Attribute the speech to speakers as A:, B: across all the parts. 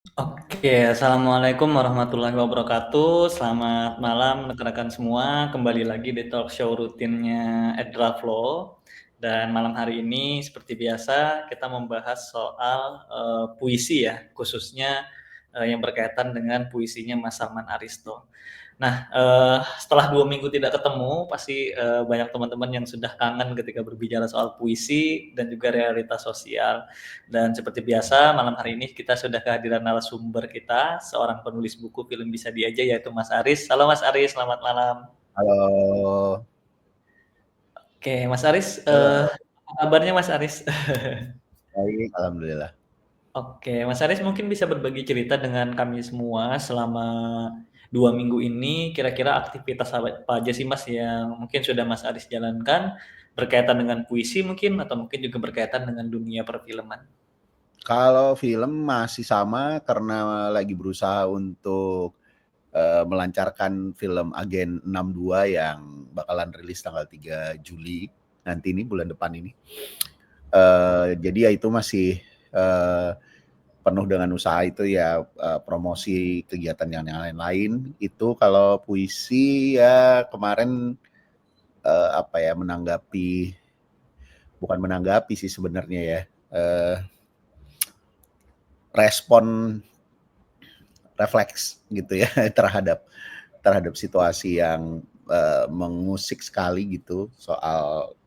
A: Oke, assalamualaikum warahmatullahi wabarakatuh. Selamat malam rekan-rekan semua. Kembali lagi di talk show rutinnya Edraflow. Dan malam hari ini seperti biasa kita membahas soal puisi ya, khususnya yang berkaitan dengan puisinya Mas Salman Aristo. Nah, setelah 2 minggu tidak ketemu, pasti, banyak teman-teman yang sudah kangen ketika berbicara soal puisi dan juga realitas sosial. Dan seperti biasa, malam hari ini kita sudah kehadiran narasumber kita, seorang penulis buku Film Bisa Diaja, yaitu Mas Aris. Halo Mas Aris, selamat malam.
B: Halo,
A: Oke, Mas Aris,
B: halo,
A: apa kabarnya Mas Aris?
B: baik, alhamdulillah.
A: Oke, Mas Aris mungkin bisa berbagi cerita dengan kami semua selama 2 minggu ini, kira-kira aktivitas apa aja sih Mas yang mungkin sudah Mas Aris jalankan, berkaitan dengan puisi mungkin, atau mungkin juga berkaitan dengan dunia perfilman?
B: Kalau film masih sama karena lagi berusaha untuk melancarkan film Agen 62 yang bakalan rilis tanggal 3 Juli nanti ini bulan depan ini. Jadi ya itu masih penuh dengan usaha itu ya, promosi kegiatan yang lain-lain. Itu kalau puisi ya kemarin apa ya bukan menanggapi sih sebenarnya ya. eh, Respon refleks gitu ya terhadap terhadap situasi yang mengusik sekali gitu soal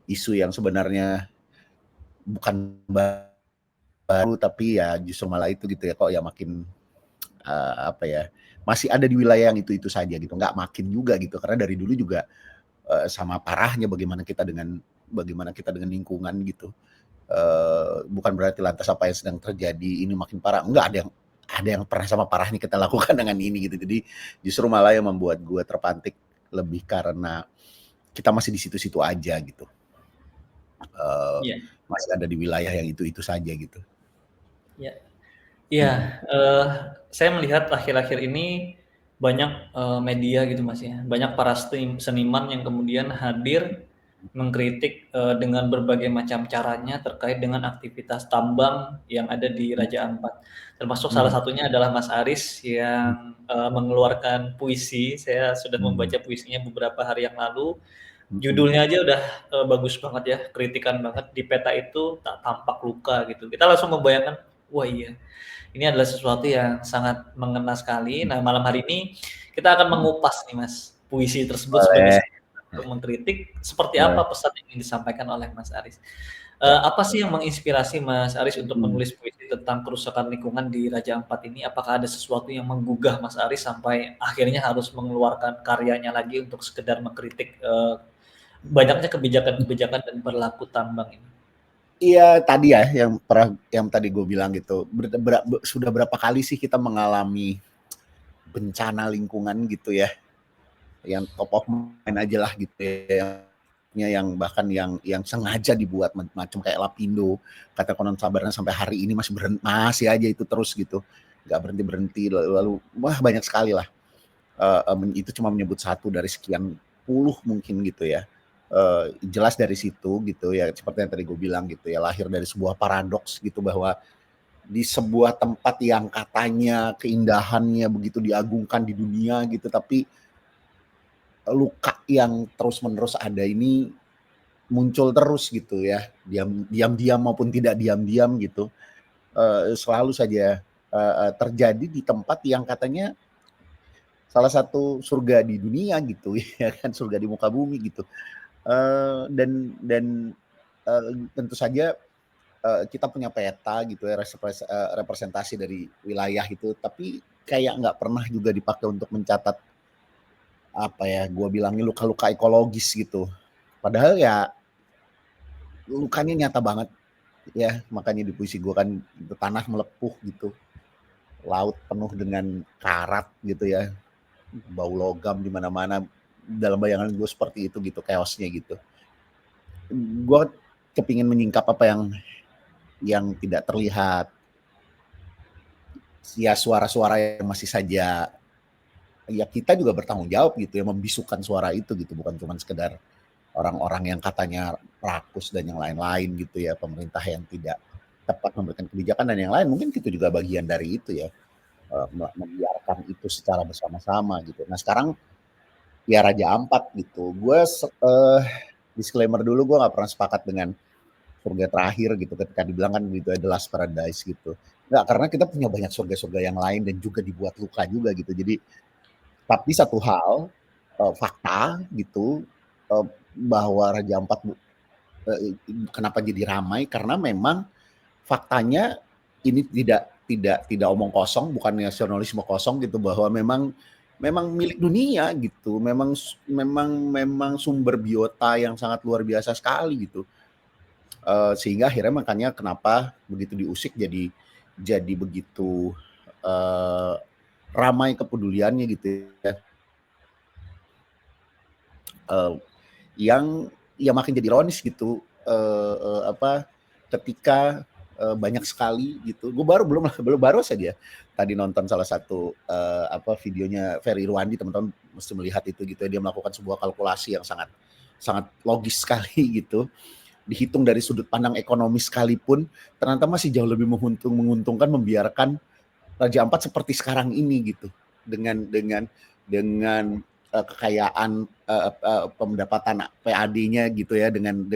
B: isu yang sebenarnya bukan baru tapi ya justru malah itu gitu ya kok ya makin apa ya masih ada di wilayah yang itu saja gitu nggak makin juga gitu karena dari dulu juga sama parahnya bagaimana kita dengan lingkungan gitu. Bukan berarti lantas apa yang sedang terjadi ini makin parah. Enggak, ada yang pernah sama parahnya kita lakukan dengan ini gitu. Jadi justru malah yang membuat gue terpantik lebih karena kita masih di situ-situ aja gitu. Eh,
A: Iya,
B: Masih ada di wilayah yang itu saja gitu.
A: iya. Iya,
B: Mm-mm.
A: saya melihat akhir-akhir ini banyak, media gitu Mas ya, banyak para seniman yang kemudian hadir mengkritik, dengan berbagai macam caranya terkait dengan aktivitas tambang yang ada di Raja Ampat. Termasuk salah
B: Mm-mm.
A: satunya adalah Mas Aris yang, mengeluarkan puisi, saya sudah
B: Mm-mm.
A: membaca puisinya beberapa hari yang lalu.
B: Mm-mm.
A: Judulnya aja udah, bagus banget ya, kritikan banget, "Di Peta Itu Tak Tampak Luka," gitu. Kita langsung membayangkan, wah iya, ini adalah sesuatu yang sangat mengena sekali. Nah, malam hari ini kita akan
B: Mm-mm.
A: mengupas nih Mas, puisi tersebut sebagai
B: Boleh,
A: untuk mengkritik seperti apa
B: boleh.
A: pesan yang ingin disampaikan oleh Mas Aris.
B: Ya.
A: Apa sih yang menginspirasi Mas Aris untuk
B: Mm.
A: menulis puisi tentang kerusakan lingkungan di Raja Ampat ini? Apakah ada sesuatu yang menggugah Mas Aris sampai akhirnya harus mengeluarkan karyanya lagi untuk sekedar mengkritik, banyaknya kebijakan-kebijakan dan perilaku tambang ini?
B: Iya tadi ya yang tadi gue bilang gitu. Sudah berapa kali sih kita mengalami bencana lingkungan gitu ya, yang top of mind aja lah gitu ya, yang bahkan yang sengaja dibuat macam kayak Lapindo, kata konon sabarnya sampai hari ini masih aja itu terus gitu, nggak berhenti-berhenti, lalu wah banyak sekali lah. Itu cuma menyebut satu dari sekian puluh mungkin gitu ya. Jelas dari situ gitu ya, seperti yang tadi gue bilang gitu ya, lahir dari sebuah paradoks gitu bahwa di sebuah tempat yang katanya keindahannya begitu diagungkan di dunia gitu, tapi luka yang terus-menerus ada ini muncul terus gitu ya, diam-diam maupun tidak diam-diam gitu, selalu saja terjadi di tempat yang katanya salah satu surga di dunia gitu ya kan, surga di muka bumi gitu. Dan tentu saja kita punya peta gitu ya, representasi dari wilayah itu, tapi kayak nggak pernah juga dipakai untuk mencatat apa ya, gue bilangnya luka-luka ekologis gitu. Padahal ya lukanya nyata banget ya, makanya di puisi gue kan tanah melepuh gitu, laut penuh dengan karat gitu ya, bau logam di mana-mana. Dalam bayangan gue seperti itu gitu, chaosnya gitu. Gue kepingin menyingkap apa yang tidak terlihat, ya suara-suara yang masih saja ya kita juga bertanggung jawab gitu ya, membisukan suara itu gitu, bukan cuma sekedar orang-orang yang katanya rakus dan yang lain-lain gitu ya, pemerintah yang tidak. tepat memberikan kebijakan dan yang lain, mungkin itu juga bagian dari itu ya, membiarkan itu secara bersama-sama gitu. Nah sekarang ya Raja Ampat gitu. Gue disclaimer dulu, gue nggak pernah sepakat dengan surga terakhir gitu ketika dibilang kan gitu The Last Paradise gitu. Nggak, karena kita punya banyak surga-surga yang lain dan juga dibuat luka juga gitu. Jadi tapi satu hal fakta gitu bahwa Raja Ampat kenapa jadi ramai karena memang faktanya ini tidak omong kosong, bukan nasionalisme kosong gitu bahwa memang milik dunia gitu, memang sumber biota yang sangat luar biasa sekali gitu. Sehingga akhirnya makanya kenapa begitu diusik jadi begitu ramai kepeduliannya gitu ya. Yang ya makin jadi ironis gitu ketika banyak sekali gitu. Gue belum baru saja tadi nonton salah satu videonya Ferry Irwandi, teman-teman mesti melihat itu gitu. Dia melakukan sebuah kalkulasi yang sangat sangat logis sekali gitu. Dihitung dari sudut pandang ekonomi sekalipun ternyata masih jauh lebih menguntungkan membiarkan Raja Ampat seperti sekarang ini gitu. Dengan kekayaan pendapatan PAD-nya gitu ya dengan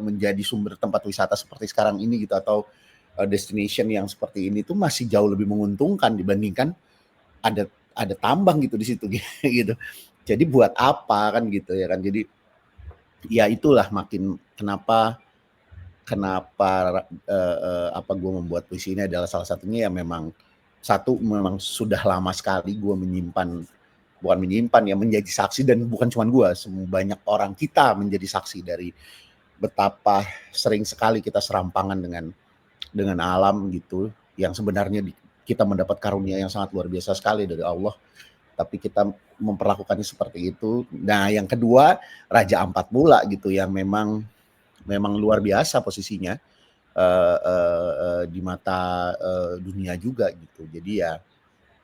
B: menjadi sumber tempat wisata seperti sekarang ini gitu atau destination yang seperti ini tuh masih jauh lebih menguntungkan dibandingkan ada tambang gitu di situ gitu. Jadi buat apa kan gitu ya kan. Jadi ya itulah makin kenapa gue membuat puisi ini adalah salah satunya ya memang sudah lama sekali gue menjadi saksi dan bukan cuma gue, banyak orang kita menjadi saksi dari betapa sering sekali kita serampangan dengan alam gitu yang sebenarnya kita mendapat karunia yang sangat luar biasa sekali dari Allah tapi kita memperlakukannya seperti itu. Nah yang kedua Raja Ampat pula gitu yang memang luar biasa posisinya di mata dunia juga gitu. Jadi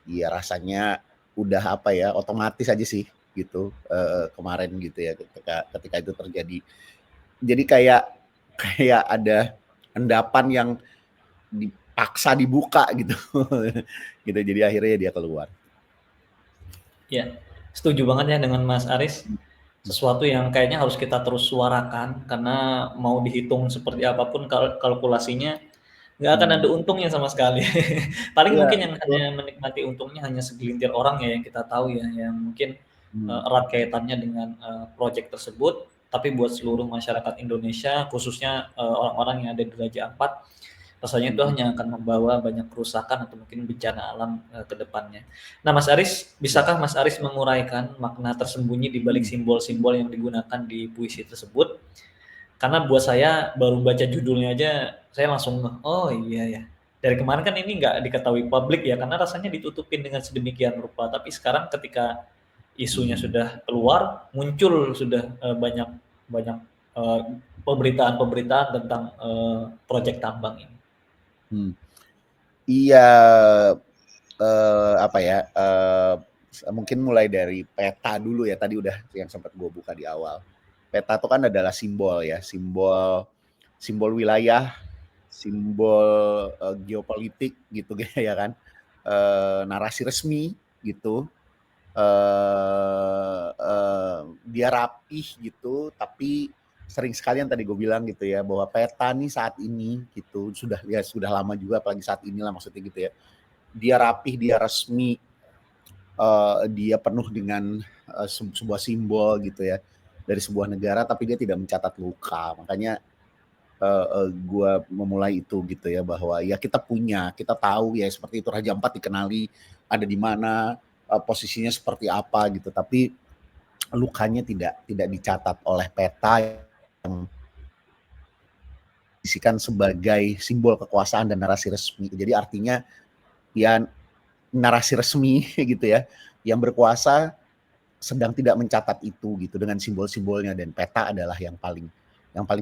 B: ya rasanya udah otomatis aja sih gitu kemarin gitu ya ketika itu terjadi. Jadi kayak ada endapan yang dipaksa dibuka gitu. Gitu jadi akhirnya dia keluar.
A: Ya, setuju banget ya dengan Mas Aris. Sesuatu yang kayaknya harus kita terus suarakan karena mau dihitung seperti apapun kalkulasinya nggak akan ada untungnya sama sekali. Paling
B: Iya,
A: mungkin yang
B: betul.
A: hanya menikmati untungnya hanya segelintir orang ya yang kita tahu ya, yang mungkin
B: Hmm.
A: erat kaitannya dengan proyek tersebut. Tapi buat seluruh masyarakat Indonesia, khususnya orang-orang yang ada di Raja Ampat, rasanya itu
B: Hmm.
A: hanya akan membawa banyak kerusakan atau mungkin bencana alam ke depannya. Nah, Mas Aris,
B: Ya.
A: bisakah Mas Aris menguraikan makna tersembunyi di balik simbol-simbol yang digunakan di puisi tersebut? Karena buat saya baru baca judulnya aja saya langsung ngeh, oh iya ya. Dari kemarin kan ini nggak diketahui publik ya karena rasanya ditutupin dengan sedemikian rupa. Tapi sekarang ketika isunya
B: Hmm.
A: sudah keluar, muncul sudah banyak banyak eh, pemberitaan-pemberitaan tentang proyek tambang ini.
B: Hmm. Iya, mungkin mulai dari peta dulu ya. Tadi udah yang sempat gue buka di awal. Peta itu kan adalah simbol ya, simbol wilayah, simbol geopolitik gitu ya kan, narasi resmi gitu. Dia rapih gitu, tapi sering sekali yang tadi gue bilang gitu ya bahwa peta nih saat ini gitu sudah lama juga apalagi saat inilah maksudnya gitu ya. Dia rapih, dia resmi, dia penuh dengan sebuah simbol gitu ya dari sebuah negara, tapi dia tidak mencatat luka. Makanya gue memulai itu gitu ya bahwa ya kita tahu ya seperti itu Raja Ampat dikenali ada di mana, posisinya seperti apa gitu, tapi lukanya tidak dicatat oleh peta yang disikan sebagai simbol kekuasaan dan narasi resmi. Jadi artinya ya narasi resmi gitu ya yang berkuasa sedang tidak mencatat itu gitu dengan simbol-simbolnya dan peta adalah yang paling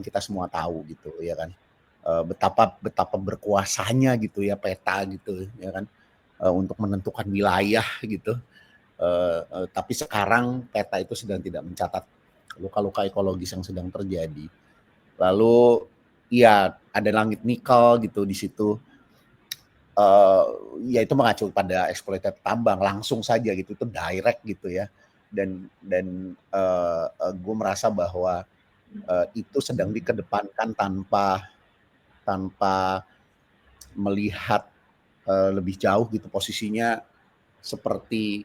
B: kita semua tahu gitu ya kan. Betapa betapa berkuasanya gitu ya peta gitu ya kan untuk menentukan wilayah gitu. Tapi sekarang peta itu sedang tidak mencatat luka-luka ekologis yang sedang terjadi. Lalu Iya, ada langit nikel gitu di situ. Ya itu mengacu pada eksploitasi tambang langsung saja gitu, itu direct gitu ya. Dan gue merasa bahwa itu sedang dikedepankan tanpa tanpa melihat lebih jauh gitu posisinya, seperti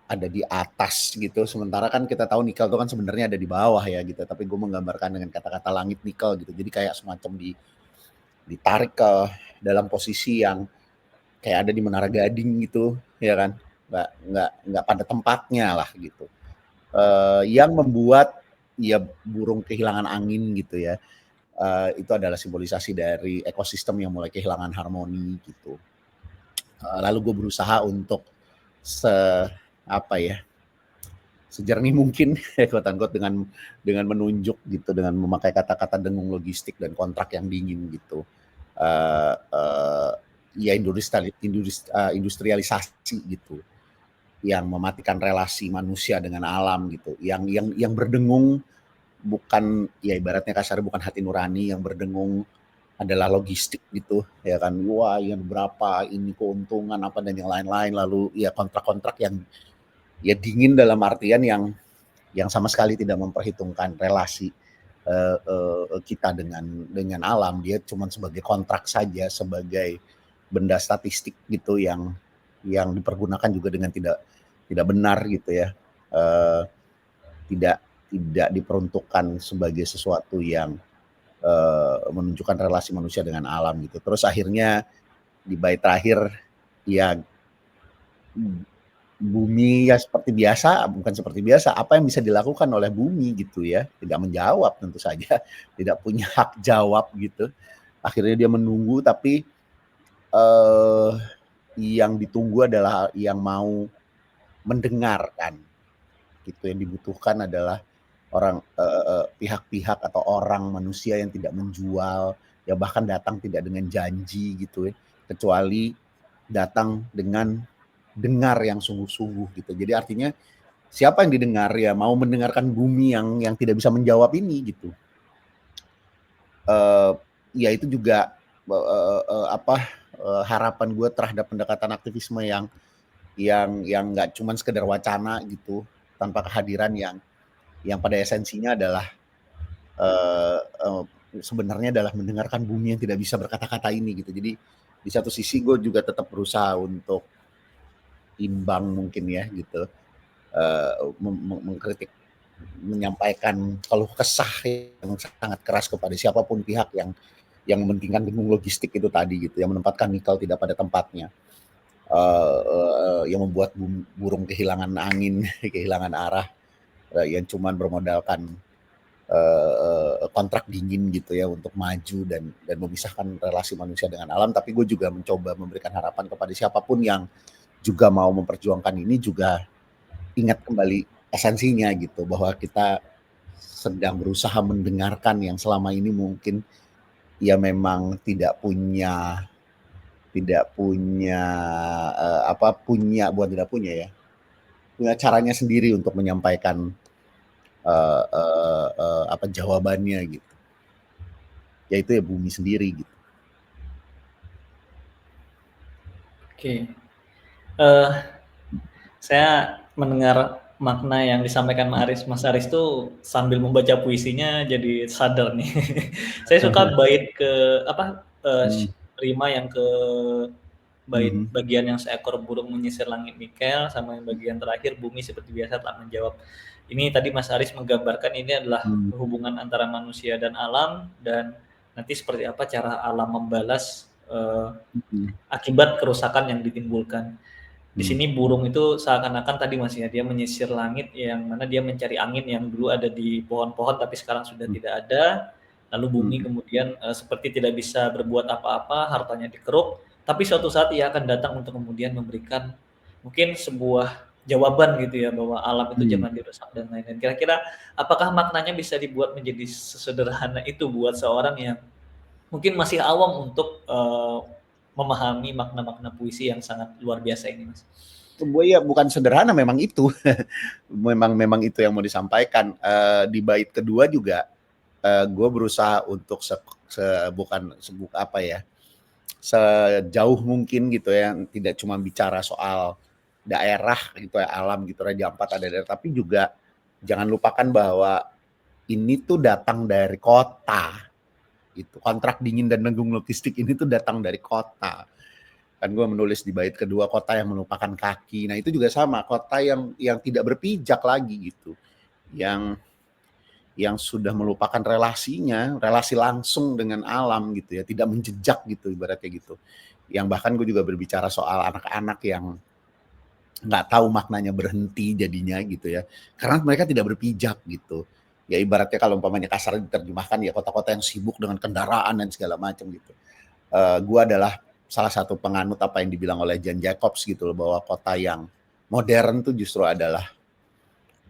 B: ada di atas gitu. Sementara kan kita tahu nikel itu kan sebenarnya ada di bawah ya gitu. Tapi gue menggambarkan dengan kata-kata langit nikel gitu. Jadi kayak semacam ditarik ke dalam posisi yang kayak ada di Menara Gading gitu, ya kan? Nggak pada tempatnya lah gitu. Yang membuat ya burung kehilangan angin gitu ya. Itu adalah simbolisasi dari ekosistem yang mulai kehilangan harmoni gitu. Lalu gue berusaha untuk se apa ya, sejernih mungkin quote unquote dengan menunjuk gitu, dengan memakai kata-kata dengung logistik dan kontrak yang dingin gitu. Uh, uh, Ya industrialisasi gitu, yang mematikan relasi manusia dengan alam gitu, yang berdengung bukan ya ibaratnya kasar bukan hati nurani, yang berdengung adalah logistik gitu ya kan, wah yang berapa ini keuntungan apa dan yang lain-lain, lalu ya kontrak-kontrak yang ya dingin dalam artian yang sama sekali tidak memperhitungkan relasi kita dengan alam. Dia cuma sebagai kontrak saja, sebagai benda statistik gitu yang dipergunakan juga dengan tidak benar gitu ya. Tidak tidak diperuntukkan sebagai sesuatu yang menunjukkan relasi manusia dengan alam gitu. Terus akhirnya di bait terakhir ya bumi ya seperti biasa, bukan seperti biasa, apa yang bisa dilakukan oleh bumi gitu ya, tidak menjawab tentu saja, tidak punya hak jawab gitu. Akhirnya dia menunggu, tapi eh, yang ditunggu adalah yang mau mendengarkan gitu. Yang dibutuhkan adalah orang pihak-pihak atau orang manusia yang tidak menjual, ya bahkan datang tidak dengan janji gitu ya, kecuali datang dengan dengar yang sungguh-sungguh gitu. Jadi artinya siapa yang didengar ya mau mendengarkan bumi yang tidak bisa menjawab ini gitu. Ya itu juga harapan gue terhadap pendekatan aktivisme yang nggak cuma sekedar wacana gitu, tanpa kehadiran yang pada esensinya adalah uh, uh, sebenarnya adalah mendengarkan bumi yang tidak bisa berkata-kata ini gitu. Jadi di satu sisi gue juga tetap berusaha untuk imbang mungkin ya gitu, mengkritik, menyampaikan keluh kesah yang sangat keras kepada siapapun pihak yang mementingkan bingung logistik itu tadi gitu, yang menempatkan nikel tidak pada tempatnya, yang membuat burung kehilangan angin, kehilangan arah, yang cuman bermodalkan kontrak dingin gitu ya untuk maju dan memisahkan relasi manusia dengan alam. Tapi gue juga mencoba memberikan harapan kepada siapapun yang juga mau memperjuangkan ini, juga ingat kembali esensinya gitu, bahwa kita sedang berusaha mendengarkan yang selama ini mungkin ya memang tidak punya punya bukan tidak punya ya, punya caranya sendiri untuk menyampaikan jawabannya gitu, yaitu ya bumi sendiri gitu.
A: Oke. Saya mendengar makna yang disampaikan Mas Aris tuh sambil membaca puisinya jadi sadar nih. Saya suka bait ke apa rima yang ke bait bagian yang seekor burung menyisir langit nikel sama yang bagian terakhir bumi seperti biasa tak menjawab. Ini tadi Mas Aris menggambarkan ini adalah hubungan antara manusia dan alam, dan nanti seperti apa cara alam membalas akibat kerusakan yang ditimbulkan. Di sini burung itu seakan-akan tadi Mas ya, dia menyisir langit yang mana dia mencari angin yang dulu ada di pohon-pohon tapi sekarang sudah tidak ada. Lalu bumi kemudian seperti tidak bisa berbuat apa-apa, hartanya dikeruk, tapi suatu saat ia akan datang untuk kemudian memberikan mungkin sebuah jawaban gitu ya, bahwa alam itu jangan dirusak dan lain-lain. Kira-kira apakah maknanya bisa dibuat menjadi sesederhana itu buat seorang yang mungkin masih awam untuk memahami makna-makna puisi yang sangat luar biasa ini, Mas?
B: Ya bukan sederhana, memang itu memang itu yang mau disampaikan. Di bait kedua juga gue berusaha untuk sejauh mungkin gitu ya, tidak cuma bicara soal daerah gitu ya, alam gitu, Raja Ampat ada daerah, tapi juga jangan lupakan bahwa ini tuh datang dari kota, gitu. Kontrak dingin dan nanggung logistik ini tuh datang dari kota. Kan gue menulis di bait kedua, kota yang melupakan kaki. Nah itu juga sama, kota yang tidak berpijak lagi gitu, yang sudah melupakan relasinya, relasi langsung dengan alam gitu ya, tidak menjejak gitu ibaratnya gitu. Yang bahkan gue juga berbicara soal anak-anak yang nggak tahu maknanya berhenti jadinya gitu ya, karena mereka tidak berpijak gitu. Ya ibaratnya kalau umpamanya kasar diterjemahkan ya kota-kota yang sibuk dengan kendaraan dan segala macam gitu. Gue adalah salah satu penganut apa yang dibilang oleh Jan Jacobs gitu loh, bahwa kota yang modern tuh justru adalah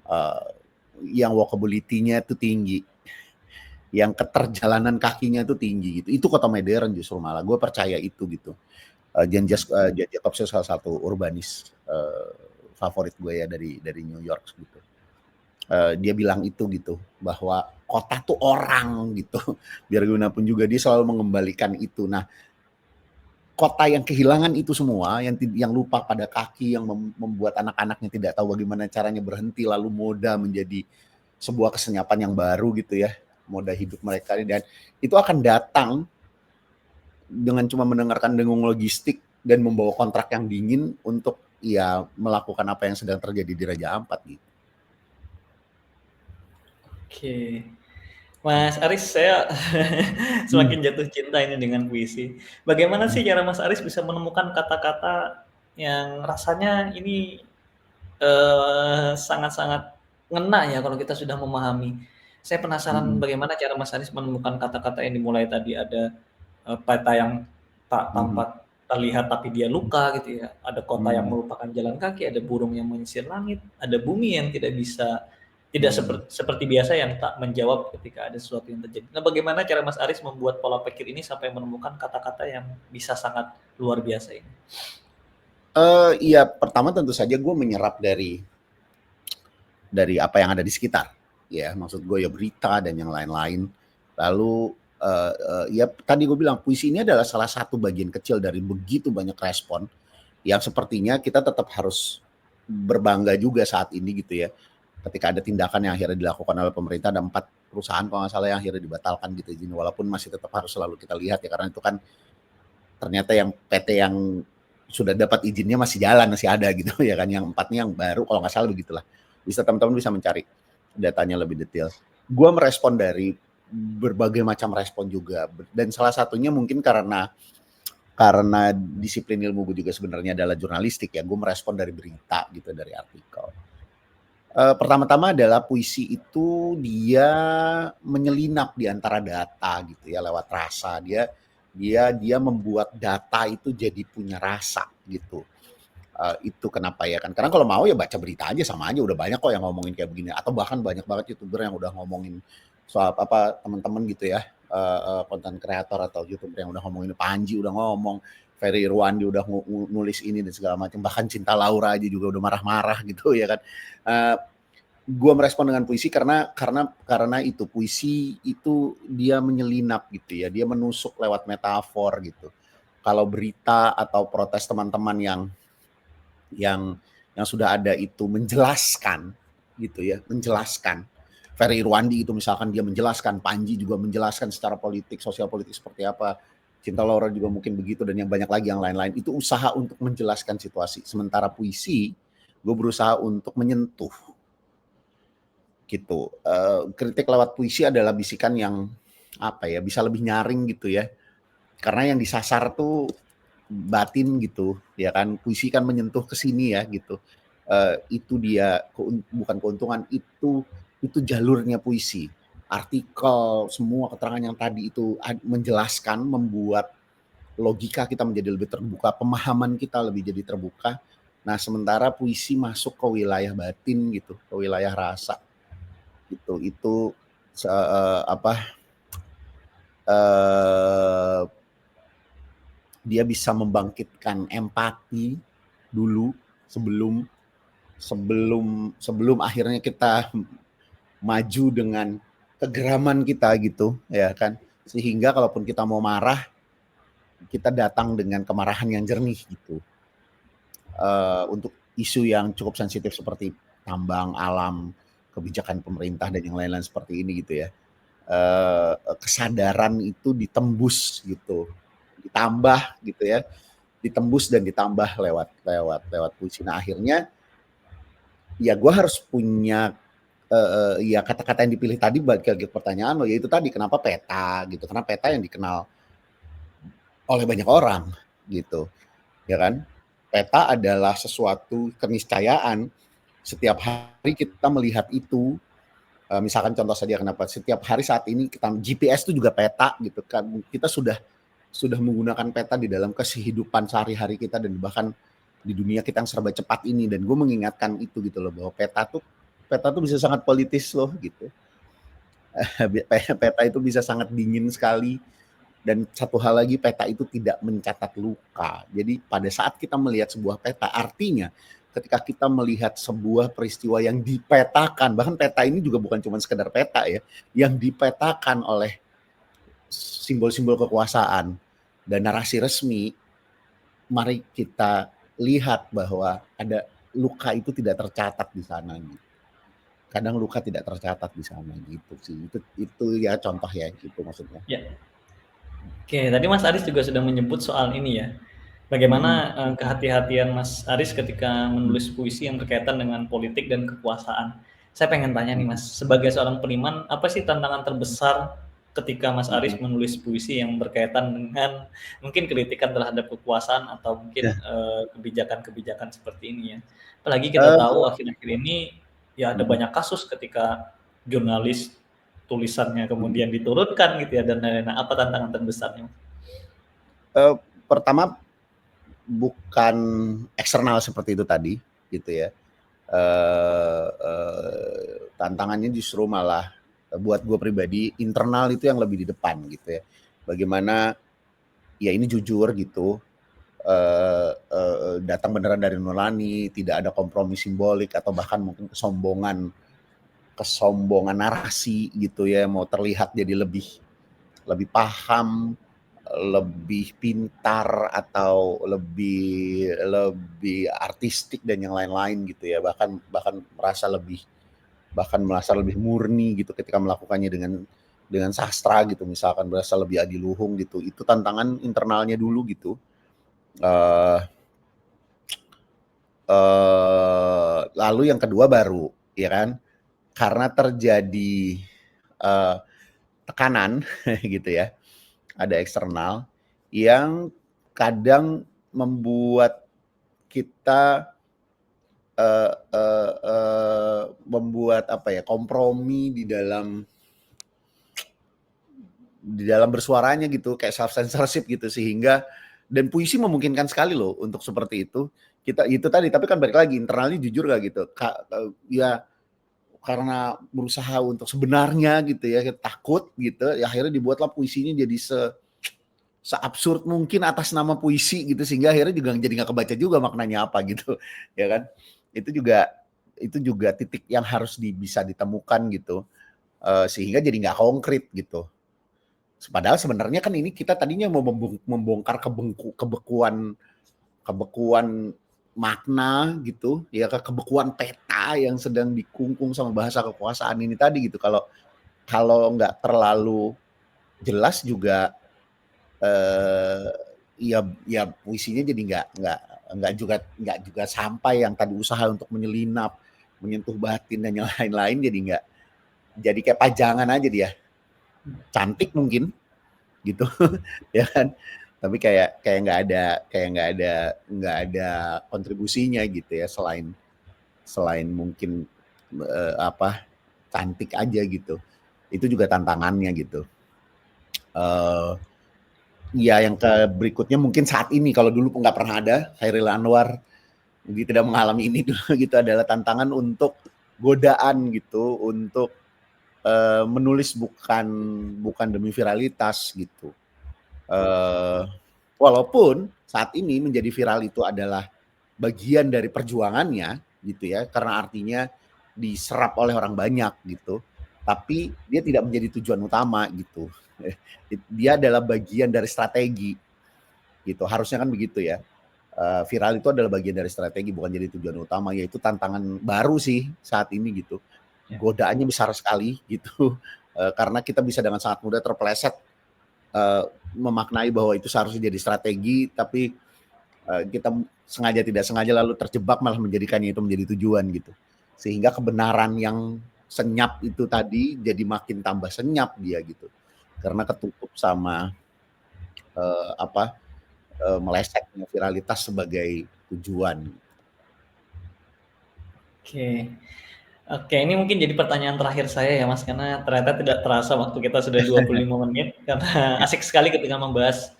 B: uh, yang walkability-nya itu tinggi, yang keterjalanan kakinya itu tinggi gitu. Itu kota modern justru malah. Gue percaya itu gitu. Jan Jacobs salah satu urbanis favorit gue ya dari New York gitu. Dia bilang itu gitu, bahwa kota tuh orang gitu. Biar gimana pun juga dia selalu mengembalikan itu. Nah, kota yang kehilangan itu semua, yang lupa pada kaki, yang membuat anak-anaknya tidak tahu bagaimana caranya berhenti, lalu moda menjadi sebuah kesenyapan yang baru gitu ya, moda hidup mereka, dan itu akan datang dengan cuma mendengarkan dengung logistik dan membawa kontrak yang dingin untuk ya melakukan apa yang sedang terjadi di Raja Ampat gitu.
A: Oke. Mas Aris, saya semakin jatuh cinta ini dengan puisi. Bagaimana sih cara Mas Aris bisa menemukan kata-kata yang rasanya ini sangat-sangat ngena ya kalau kita sudah memahami. Saya penasaran bagaimana cara Mas Aris menemukan kata-kata yang dimulai tadi ada peta yang tak tampak terlihat tapi dia luka gitu ya. Ada kota yang melupakan jalan kaki, ada burung yang menyisir langit, ada bumi yang tidak seperti biasa yang tak menjawab ketika ada sesuatu yang terjadi. Nah, bagaimana cara Mas Aris membuat pola pikir ini sampai menemukan kata-kata yang bisa sangat luar biasa ini?
B: Iya, pertama tentu saja gue menyerap dari apa yang ada di sekitar, ya maksud gue ya berita dan yang lain-lain. Lalu ya tadi gue bilang puisi ini adalah salah satu bagian kecil dari begitu banyak respon yang sepertinya kita tetap harus berbangga juga saat ini gitu ya. Ketika ada tindakan yang akhirnya dilakukan oleh pemerintah, ada 4 perusahaan kalau nggak salah yang akhirnya dibatalkan gitu izin, walaupun masih tetap harus selalu kita lihat ya, karena itu kan ternyata yang PT yang sudah dapat izinnya masih jalan, masih ada gitu ya kan, yang 4-nya yang baru kalau nggak salah begitulah. Bisa teman-teman bisa mencari datanya lebih detail. Gue merespon dari berbagai macam respon juga, dan salah satunya mungkin karena disiplin ilmu gue juga sebenarnya adalah jurnalistik ya, gue merespon dari berita gitu, dari artikel. Pertama-tama adalah puisi itu dia menyelinap di antara data gitu ya, lewat rasa. Dia membuat data itu jadi punya rasa gitu. Itu kenapa ya kan, karena kalau mau ya baca berita aja sama aja, udah banyak kok yang ngomongin kayak begini, atau bahkan banyak banget YouTuber yang udah ngomongin soal apa, teman-teman gitu ya, konten kreator atau YouTuber yang udah ngomongin, Panji udah ngomong, Ferry Irwandi udah nulis ini dan segala macam, bahkan Cinta Laura aja juga udah marah-marah gitu ya kan. Gue merespon dengan puisi karena itu puisi itu dia menyelinap gitu ya, dia menusuk lewat metafor gitu. Kalau berita atau protes teman-teman yang sudah ada itu menjelaskan gitu ya, menjelaskan. Ferry Irwandi itu misalkan dia menjelaskan, Panji juga menjelaskan secara politik, sosial politik seperti apa, Cinta Laura juga mungkin begitu, dan yang banyak lagi yang lain-lain. Itu usaha untuk menjelaskan situasi. Sementara puisi, gue berusaha untuk menyentuh gitu. Kritik lewat puisi adalah bisikan yang apa ya, bisa lebih nyaring gitu ya. Karena yang disasar tuh batin gitu, ya kan. Puisi kan menyentuh ke sini ya gitu. Itu dia bukan keuntungan, itu jalurnya puisi. Artikel, semua keterangan yang tadi itu menjelaskan, membuat logika kita menjadi lebih terbuka, pemahaman kita lebih jadi terbuka. Nah, sementara puisi masuk ke wilayah batin gitu, ke wilayah rasa gitu. Itu apa, dia bisa membangkitkan empati dulu sebelum sebelum sebelum akhirnya kita maju dengan kegeraman kita gitu, ya kan. Sehingga kalaupun kita mau marah, kita datang dengan kemarahan yang jernih gitu. Untuk isu yang cukup sensitif seperti tambang, alam, kebijakan pemerintah dan yang lain-lain seperti ini gitu ya. Kesadaran itu ditembus gitu, ditambah gitu ya, ditembus dan ditambah lewat lewat lewat puisi. Nah akhirnya ya gue harus punya ya kata-kata yang dipilih tadi balik lagi ke pertanyaan lo, yaitu tadi kenapa peta gitu, karena peta yang dikenal oleh banyak orang gitu, ya kan. Peta adalah sesuatu keniscayaan, setiap hari kita melihat itu, misalkan contoh saja kenapa setiap hari saat ini kita GPS itu juga peta gitu kan, kita sudah menggunakan peta di dalam kehidupan sehari-hari kita dan bahkan di dunia kita yang serba cepat ini, dan gue mengingatkan itu gitu loh, bahwa peta tuh bisa sangat politis loh gitu. Peta itu bisa sangat dingin sekali. Dan satu hal lagi, peta itu tidak mencatat luka. Jadi pada saat kita melihat sebuah peta, artinya ketika kita melihat sebuah peristiwa yang dipetakan, bahkan peta ini juga bukan cuma sekedar peta ya, yang dipetakan oleh simbol-simbol kekuasaan dan narasi resmi, mari kita lihat bahwa ada luka itu tidak tercatat di sana gitu. Kadang luka tidak tercatat di sana gitu sih. Itu ya contoh ya gitu maksudnya.
A: Ya. Oke, tadi Mas Aris juga sudah menyebut soal ini ya. Bagaimana kehati-hatian Mas Aris ketika menulis puisi yang berkaitan dengan politik dan kekuasaan. Saya pengen tanya nih Mas, sebagai seorang peniman, apa sih tantangan terbesar ketika Mas Aris menulis puisi yang berkaitan dengan mungkin kritikan terhadap kekuasaan atau mungkin
B: Ya.
A: kebijakan-kebijakan seperti ini ya. Apalagi kita tahu akhir-akhir ini ya ada banyak kasus ketika jurnalis tulisannya kemudian diturunkan gitu ya dan lain-lain. Apa tantangan terbesarnya?
B: Pertama bukan eksternal seperti itu tadi gitu ya. Tantangannya justru malah buat gue pribadi internal itu yang lebih di depan gitu ya. Bagaimana ya ini jujur gitu, datang beneran dari nurani, tidak ada kompromi simbolik atau bahkan mungkin kesombongan narasi gitu ya, mau terlihat jadi lebih paham, lebih pintar atau lebih lebih artistik dan yang lain-lain gitu ya, bahkan merasa lebih murni gitu ketika melakukannya dengan sastra gitu, misalkan berasa lebih adiluhung gitu. Itu tantangan internalnya dulu gitu. Lalu yang kedua baru ya kan, karena terjadi tekanan gitu ya, ada eksternal yang kadang membuat kita membuat apa ya, kompromi di dalam bersuaranya gitu, kayak self censorship gitu, sehingga dan puisi memungkinkan sekali loh untuk seperti itu. Kita itu tadi, tapi kan balik lagi internalnya jujur gak gitu, ya karena berusaha untuk sebenarnya gitu ya, takut gitu, ya akhirnya dibuatlah puisinya jadi seabsurd mungkin atas nama puisi gitu, sehingga akhirnya juga jadi nggak kebaca juga maknanya apa gitu, ya kan? Itu juga titik yang harus bisa ditemukan gitu, sehingga jadi nggak konkret gitu. Padahal sebenarnya kan ini kita tadinya mau membongkar kebekuan makna gitu, ya kebekuan peta yang sedang dikungkung sama bahasa kekuasaan ini tadi gitu. Kalau nggak terlalu jelas juga, ya puisinya jadi nggak juga sampai yang tadi usaha untuk menyelinap, menyentuh batin dan yang lain-lain, jadi kayak pajangan aja dia. Cantik mungkin gitu ya kan, tapi kayak nggak ada kontribusinya gitu ya, selain mungkin cantik aja gitu. Itu juga tantangannya gitu. Ya yang berikutnya mungkin saat ini, kalau dulu nggak pernah ada Chairil Anwar, dia tidak mengalami ini dulu gitu, adalah tantangan untuk godaan gitu, untuk menulis bukan demi viralitas gitu. Walaupun saat ini menjadi viral itu adalah bagian dari perjuangannya gitu ya, karena artinya diserap oleh orang banyak gitu. tapi dia tidak menjadi tujuan utama gitu. Dia adalah bagian dari strategi gitu. Harusnya kan begitu ya. Viral itu adalah bagian dari strategi, bukan jadi tujuan utama. Yaitu tantangan baru sih saat ini gitu.
A: Ya.
B: Godaannya besar sekali gitu. Karena kita bisa dengan sangat mudah terpeleset memaknai bahwa itu seharusnya jadi strategi, tapi kita sengaja tidak sengaja lalu terjebak malah menjadikannya itu menjadi tujuan gitu. Sehingga kebenaran yang senyap itu tadi jadi makin tambah senyap dia gitu. Karena ketutup sama melesetnya viralitas sebagai tujuan.
A: Oke. Oke, ini mungkin jadi pertanyaan terakhir saya ya Mas, karena ternyata tidak terasa waktu kita sudah 25 menit, karena asik sekali ketika membahas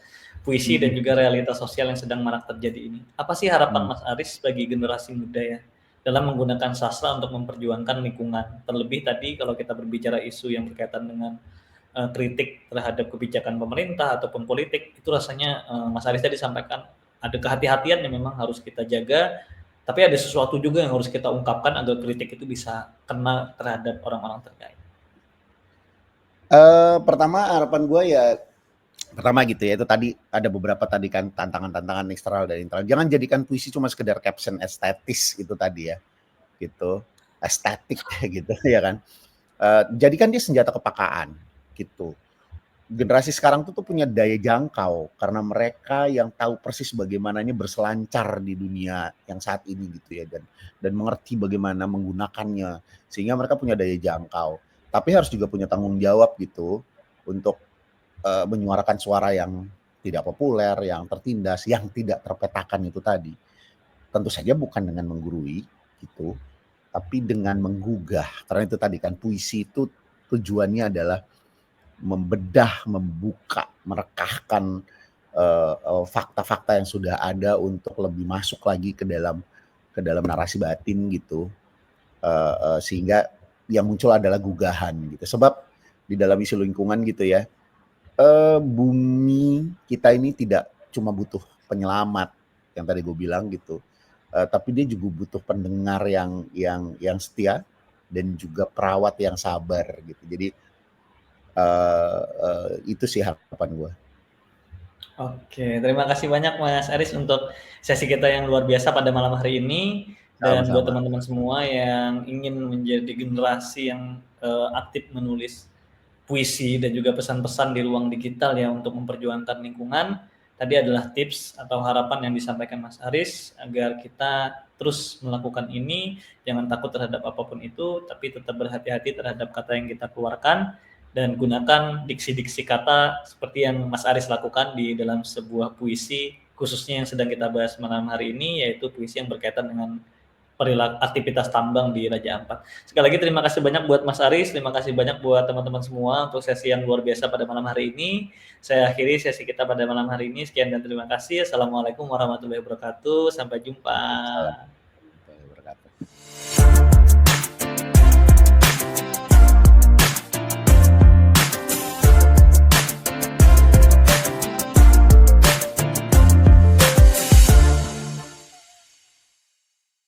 A: puisi dan juga realitas sosial yang sedang marak terjadi ini. Apa sih harapan Mas Aris bagi generasi muda ya, dalam menggunakan sastra untuk memperjuangkan lingkungan? Terlebih tadi kalau kita berbicara isu yang berkaitan dengan kritik terhadap kebijakan pemerintah ataupun politik, itu rasanya Mas Aris tadi sampaikan ada kehati-hatian yang memang harus kita jaga, tapi ada sesuatu juga yang harus kita ungkapkan agar kritik itu bisa kena terhadap orang-orang terkait.
B: Pertama harapan gue ya, pertama gitu ya, itu tadi ada beberapa tadi kan tantangan-tantangan eksternal dan internal. Jangan jadikan puisi cuma sekedar caption estetis itu tadi ya, gitu, estetik gitu ya kan. Jadikan dia senjata kepekaan gitu. Generasi sekarang tuh punya daya jangkau karena mereka yang tahu persis bagaimananya berselancar di dunia yang saat ini gitu ya, dan mengerti bagaimana menggunakannya sehingga mereka punya daya jangkau. Tapi harus juga punya tanggung jawab gitu untuk menyuarakan suara yang tidak populer, yang tertindas, yang tidak terpetakan itu tadi. Tentu saja bukan dengan menggurui gitu, tapi dengan menggugah. Karena itu tadi kan puisi itu tujuannya adalah membedah, membuka, merekahkan fakta-fakta yang sudah ada untuk lebih masuk lagi ke dalam narasi batin gitu, sehingga yang muncul adalah gugahan gitu. Sebab di dalam isu lingkungan gitu ya, bumi kita ini tidak cuma butuh penyelamat yang tadi gue bilang gitu, tapi dia juga butuh pendengar yang setia dan juga perawat yang sabar gitu. Jadi itu sih harapan gue.
A: Oke, terima kasih banyak Mas Aris untuk sesi kita yang luar biasa pada malam hari ini. Dan buat
B: Sama-sama.
A: teman-teman semua yang ingin menjadi generasi yang aktif menulis puisi dan juga pesan-pesan di ruang digital ya untuk memperjuangkan lingkungan. Tadi adalah tips atau harapan yang disampaikan Mas Aris agar kita terus melakukan ini, jangan takut terhadap apapun itu, tapi tetap berhati-hati terhadap kata yang kita keluarkan dan gunakan diksi-diksi kata seperti yang Mas Aris lakukan di dalam sebuah puisi, khususnya yang sedang kita bahas malam hari ini, yaitu puisi yang berkaitan dengan aktivitas tambang di Raja Ampat. Sekali lagi terima kasih banyak buat Mas Aris, terima kasih banyak buat teman-teman semua untuk sesi yang luar biasa pada malam hari ini. Saya akhiri sesi kita pada malam hari ini. Sekian dan terima kasih. Assalamualaikum warahmatullahi wabarakatuh. Sampai jumpa.
B: Waalaikumsalam warahmatullahi wabarakatuh.